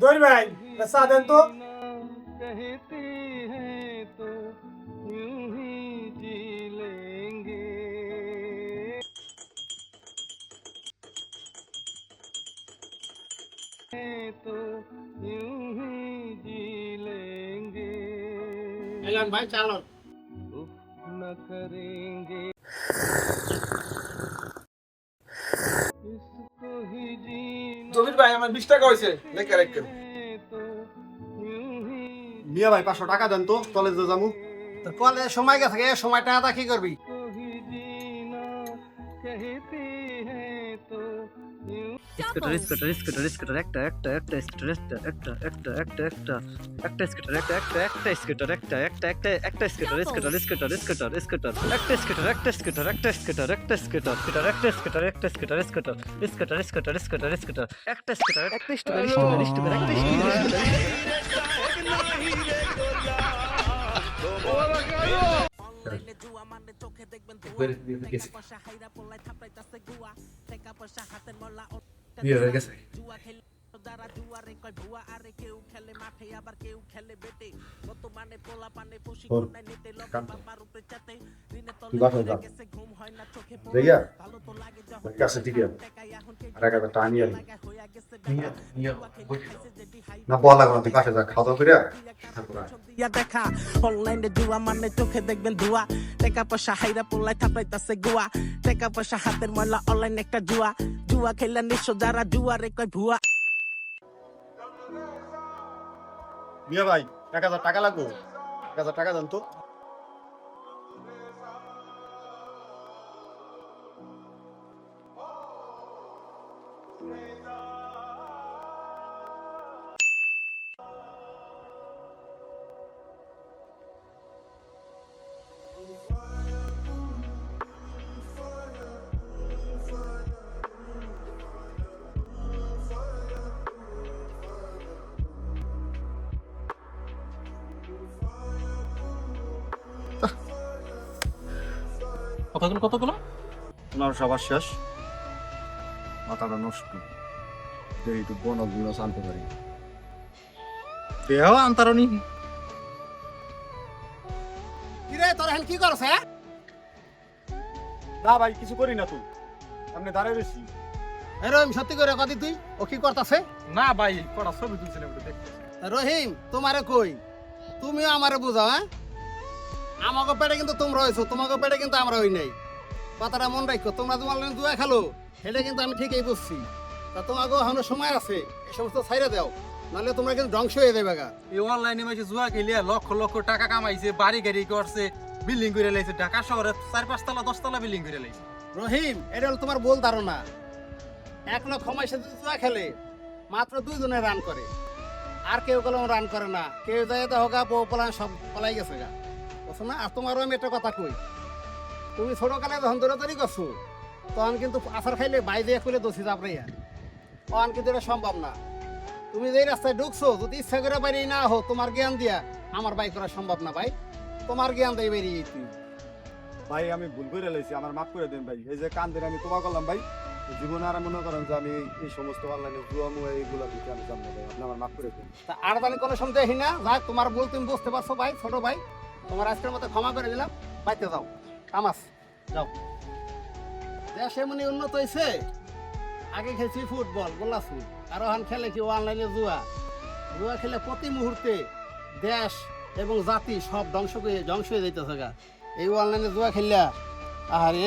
গৌরী ভাই চা দেন তো। कहती हैं तो यूं ही जी लेंगे तो यूं ही जी लेंगे এলাম ভাই চালো। उफ न करेंगे इसको ही जीना জমির ভাই আমার 20 টাকা হয়েছে লেখা রাখেন। है तो यूं ही মিয়া ভাই 500 টাকা দেন তো কলেজে যাবো। তোর কলেজ সময় গেছে সময়টা আদা কি করবি? को ही जीना कहती हैं तो यूं স্কুটার স্কুটার স্কুটার স্কুটার একটা একটা একটা স্কুটার একটা একটা একটা একটা একটা একটা স্কুটার একটা একটা একটা স্কুটার একটা একটা একটা একটা scooter scooter scooter scooter scooter একটা স্কুটার একটা স্কুটার একটা স্কুটার একটা স্কুটার স্কুটার একটা স্কুটার একটা scooter scooter scooter scooter scooter scooter একটা স্কুটার একটা স্কুটার স্কুটার স্কুটার একটা স্কুটার বিয়ে হয়ে গেছে। না বলা লাগবে না, তুই কাছে যা খাওয়া দাওয়া করে দেখা অনলাইনে জুয়া মানে চোখে দেখবেন ধোয়া টাকা পয়সা হাইরা পোলায় থাপড়াইতাছে গোয়া টাকা পয়সা হাতের ময়লা অনলাইন একটা জুয়া জুয়া খেললে নিশ্চয় যারা জুয়ারে কয় ভুয়া। মিয়া ভাই 1000 টাকা লাগবে, 1000 টাকা দেন তো। কতগুলো ওনার সবার শেষ, মাথাটা নষ্ট, দেখি একটু বোনাসগুলো আনতে পারি। দেহ আনতারনি কিরে তোর এখন কি করছ? না ভাই কিছু করি না, তুই আপনি দাঁড়ায় রয়েছি। রহিম সত্যি করে কদি তুই ও কি করতাছে? না ভাই কটা ছবি তুলছিলাম একটু দেখতে। রহিম তোমারে কই, তুমিও আমারে বুঝাও। হ্যাঁ আমাকে পেটে কিন্তু তোমরা হয়েছো, তোমাকে পেটে কিন্তু আমরা হই নাই। কথাটা মন রাখো, তোমরা যে অনলাইন জুয়া খেলো সেটা কিন্তু আমি ঠিকই বুঝছি। তা তোমাকেও এখনো সময় আছে, এই সমস্ত ছাইড়ে দাও, নাহলে তোমরা কিন্তু ধ্বংস হয়ে যাবে গা। এই অনলাইনে মাসে জুয়া খেলে লক্ষ লক্ষ টাকা কামাইছে, বাড়ি গাড়ি করছে, বিল্ডিং করে লাইছে, ঢাকা শহরে 4-5 তলা 10 তলা বিল্ডিং করে লাইছে। রহিম এটা হলো তোমার ভুল ধারণা। 1 লক্ষ মাসে যদি জুয়া খেলে মাত্র 2 জনে রান করে, আর কেউ কলম রান করে না। কেউ যায় তো হোক বউ পলান সব পলাই গেছে গা, বুঝছো না? আর তোমারও আমি একটা কথা কই, তুমি ছোটকালে যখন দৌড়াদৌড়ি করছো তখন কিন্তু আছার খাইলে বাইরে খুলে দোষী চাপড়াইয়া, তখন কিন্তু এটা সম্ভব না। তুমি যেই রাস্তায় ঢুকছো যদি ইচ্ছা করে বাইরে না হো, তোমার জ্ঞান দিয়া আমার বাই করা সম্ভব না ভাই। তোমার জ্ঞান দিয়ে বেরিয়ে তুমি। ভাই আমি ভুল করে লাইছি, আমার মাফ করে দেন ভাই। এই যে কান ধরে আমি তোমা করলাম ভাই, জীবনে আর মনে করেন যে আমি এই সমস্ত অনলাইনে জুয়া মুয়া এইগুলো দিতে আমি জানবো ভাই, আপনি আমার মাফ করে দেন। তা আর আমি কোনো সময় দেখি না, যাক তোমার ভুল তুমি বুঝতে পারছো ভাই, ছোট ভাই। তোমার আজকের মতো ক্ষমা করে দিলাম, বাইতে যাও কামাস যাও। দেশ এমনি উন্নত হয়েছে, আগে খেলছি ফুটবল গোল্লাছু, আর এখন খেলে কি অনলাইনে জুয়া। জুয়া খেলে প্রতি মুহূর্তে দেশ এবং জাতি সব ধ্বংস হয়ে যেতেছে গা এই অনলাইনে জুয়া খেললা। আরে